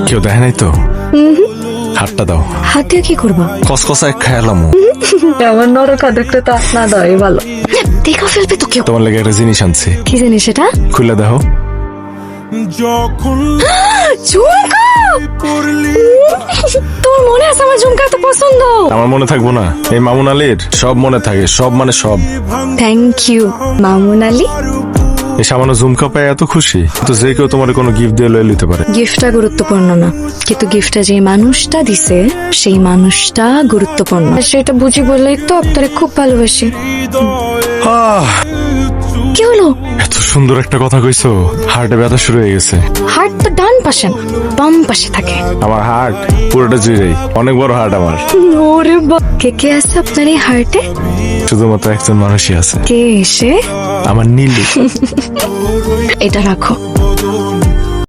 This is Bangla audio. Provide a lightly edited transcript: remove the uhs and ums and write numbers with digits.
কেউ দেখে নাই তো? হাতটা দাও। হাত দিয়ে কি করবা? কসকসায় খেয়ালাম। আমার নরকা দেখতে তো না দাও ভালো। দেখা ফেলবে তো কেউ। তোমার লেগে একটা জিনিস আনছি। কি জানি সেটা? খুলে দেখো। ঝুমকা! তোর মনে আছে আমার ঝুমকা এত পছন্দ? আমার মনে থাকবো না? এই মামুন আলীর সব মনে থাকে, সব মানে সব। Thank you Mamun Ali. এই সামান্য ঝুমকা পায় এত খুশি তো যে কেউ তোমার কোনো গিফট দিয়ে লয়ে নিতে পারে। গিফটটা গুরুত্বপূর্ণ না, কিন্তু গিফটটা যে মানুষটা দিছে সেই মানুষটা গুরুত্বপূর্ণ। সেটা বুঝি বললেই তো আপনারে খুব ভালোবাসি। কি হলো? এত সুন্দর একটা কথা কইছো, হার্টে ব্যথা শুরু হয়ে গেছে। হার্ট তো ডান পাশে না, বাম পাশে থাকে। আমার হার্ট পুরোটা জুড়েই, অনেক বড় হার্ট আমার। ওরে কে কে আছে আপনার এই হার্টে? শুধুমাত্র একজন মানুষই আছে। কে এসে? আমার নীলু। এটা রাখো।